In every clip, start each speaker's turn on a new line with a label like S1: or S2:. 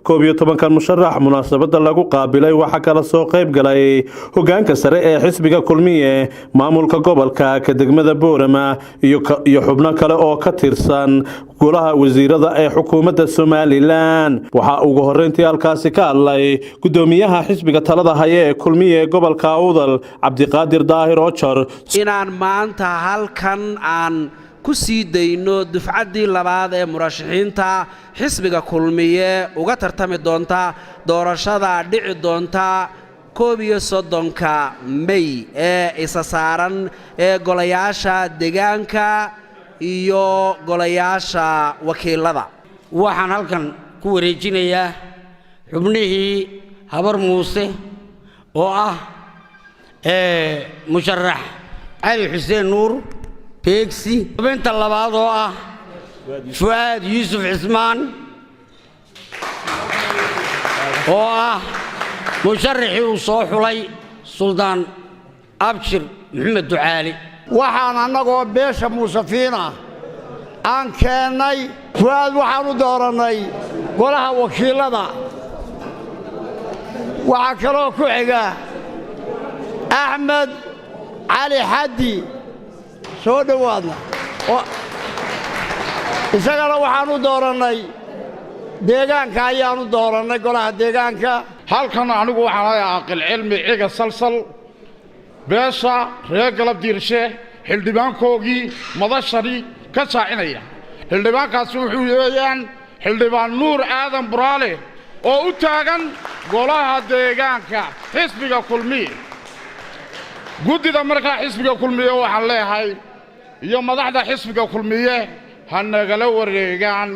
S1: 11 musharax munaasabada lagu qaabilay waxa kala soo qayb galay hogaanka sare ee xisbiga kulmiye maamulka gobolka ka degmada Boorama iyo xubno kale oo ka tirsan golaha wasiirada ee xukuumadda Somaliland waxa ugu horeyntii halkaasi ka hadlay gudoomiyaha xisbiga talada haya ee kulmiye gobolka Awdal Cabdiqaadir Daahir Ojar
S2: inaan maanta halkan aan ku sii dayno dufcadii labaad ee murashaxiinta xisbiga kulmiye uga tartami doonta doorashada dhici doonta 31 May ee isa saaran ee golayaasha deegaanka iyo golayaasha wakiilada
S3: waxaan halkan ku wareejinayaa xubnihii habar muuse oo ah musharax Ali Xuseen Nuur بيكسي بنت اللباضة فؤاد يوسف عثمان مشرحي وصوح لي سلطان أبشر محمد دعالي
S4: وحنا نقول بيش موسفينا أن كاني فؤاد وحنا دورني ولها وكيلنا وعكروا كعجة أحمد علي حدي soo dhawaadna isagana waxaan u dooranay deegaanka ayaan u dooranay golaha deegaanka
S5: halkan anigu waxaan ahay aqal cilmi ciga salsal beesha reer galab diirshe xildhibaankoogii madashari ka saacinaya xildhibaankaasi wuxuu yeeyaan xildhibaan Nuur Aadan Buraale oo u taagan golaha deegaanka xisbiga kulmiye gudida markaa xisbiga kulmiye waxaan leeyahay iyo madaxda xisbiga kulmiye hanagala wareegaan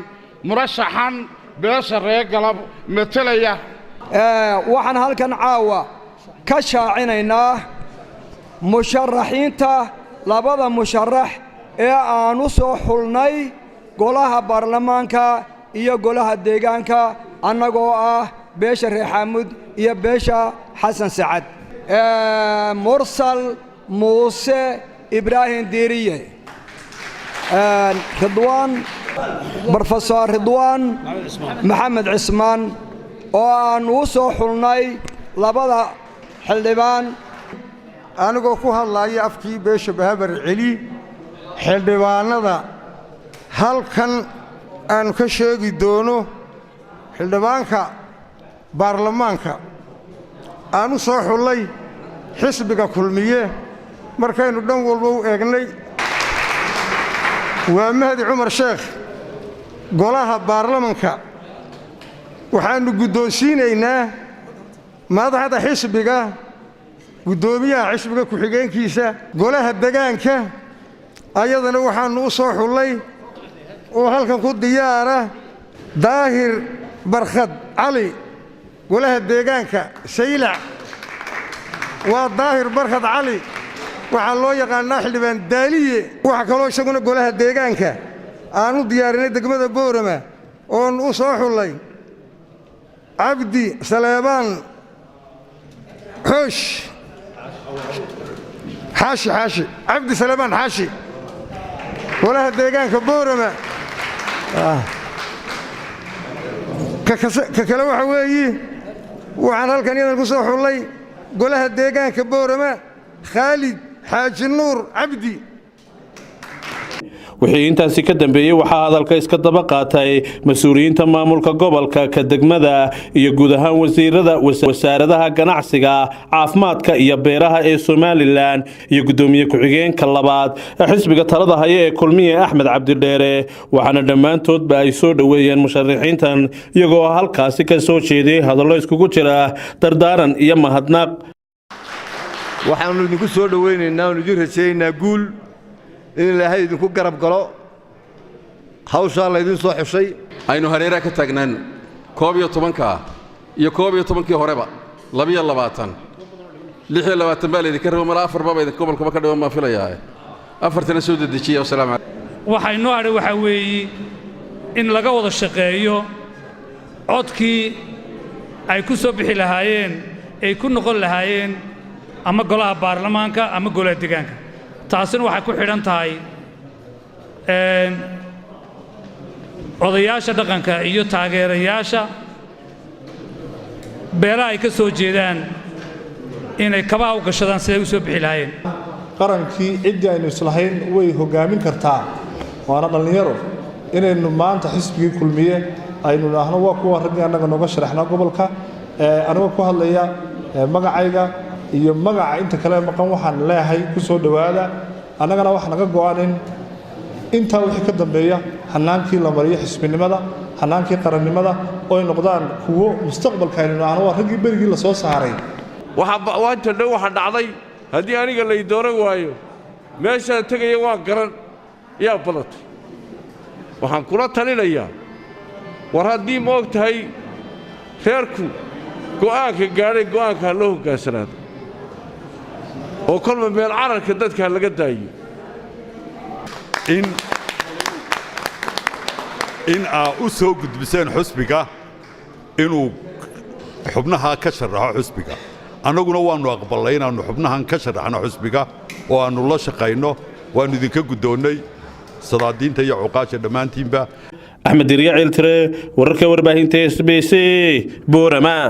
S5: murashaxan beesha reer galab metelaya
S6: waxaan halkan caawa ka shaacinaynaa musharaxiinta labada musharax ee aan u soo xulnay golaha baarlamaanka iyo golaha deegaanka annagoo ah beesha reer xaamud iyo beesha xasan sacad mursal muuse ibraahim diiriye ridwaan professor ridwaan maxamed cismaan oo aan u soo xulnay labada xildhibaan
S4: anigoo ku hadlaya afkii beesha bahabar celi xildhibaanada halkan aan ka sheegi doono xildhibaanka baarlamaanka aan u soo xullay xisbiga kulmiye markaynu dhan walba u eegnay waa Mahdi Cumar Sheekh golaha baarlamaanka waxaanu guddoonsiinaynaa madaxda xisbiga gudoomiyaha xisbiga ku xigeenkiisa golaha deegaanka ayadana waxaanu u soo xullay oo halkan ku diyaara Daahir Barkhad Ali golaha deegaanka saylac waa Daahir Barkhad Ali waxa loo yaqaanaa xildhibaan daaliye waxa kale oo isaguna golaha deegaanka aanu diyaarinay degmada Boorama oo u soo xulay Abdi Saleebaan Xaashi Abdi Saleebaan Xaashi golaha deegaanka Boorama ka kale waxa weeye waxaan halkan idan ku soo xulay golaha deegaanka Boorama Khalid Xaaji Nuur Abdi
S1: wixii intaasi ka dambeeyay waxa hadalka iska daba qaatay mas'uuliyiinta maamulka gobolka ka degmada iyo guud ahaan wasiirada wasaaradaha ganacsiga caafimaadka iyo beeraha ee Somaliland iyo gudoomiye ku-xigeenka labaad ee xisbiga talada haya ee kulmiye Axmed Cabdi Dheere waxaana dhamaantoodba ay soo dhaweeyeen musharaxiintan iyagoo halkaasi ka soo jeeday hadallo iskugu jira dardaaran iyo mahadnaq
S7: waxaanu idinku soo dhaweynaynaa oo idin rajaynaynaa guul in Ilaahay idinku garab galo hawsha la idin soo xushay
S8: aynu hareeraha ka taagnaan 11 iyo 11kii horeba 22 26 baa idin ka rabo mala 4 baa idin gobolka ka dhaw ma filayaa afartana soo dedejiya wasalaam
S9: waxaynu aray waxa weeyi in laga wada shaqeeyo codkii ay ku soo bixi lahaayeen ay ku noqon lahaayeen ama golaha baarlamaanka ama golaha deegaanka taasina waxay ku xidhan tahay odayaasha dhaqanka iyo taageerayaasha beelaha ay ka soo jeedaan inay kabaha u gashadaan siday u soo bixi lahaayeen
S10: qarankii ciddii aynu islahayn way hoggaamin kartaa waana dhallinyaro inaynu maanta xisbigii kulmiye aynu idhaahno waa kuwa raggii annaga nooga sharaxnaa gobolka anigoo ku hadlaya magacayga iyo magaca inta kale maqan waxaan leeyahay ku soo dhowaada annagana wax naga go'an in intaa wixii ka dambeeya hannaankii la mariyo xisbinimada hannaankii qarannimada oo ay noqdaan kuwo mustaqbalka aynu idhaahno waa raggii berigii la soo saaray
S11: waanta dhow waxa dhacday haddii aniga lay dooran waayo meeshaan tegaya waan garan yaa badatay waxaan kula talinayaa war haddii ma og tahay reerku go'aanka gaadhay go'aanka ha loo hoggaansanaado oo kolba meel cararka dadka laga daayo
S12: in aa u soo gudbiseen xusbiga inuu xubnaha ka sharaxo xusbiga annaguna waannu aqballay inaannu xubnahan ka sharaxno xusbiga oo aannu la shaqayno waannu idinka guddoonnay sadaadiinta iyo cuqaasha dhammaantiinba
S1: axmed dirya ciiltire wararka warbaahinta SBS Boorama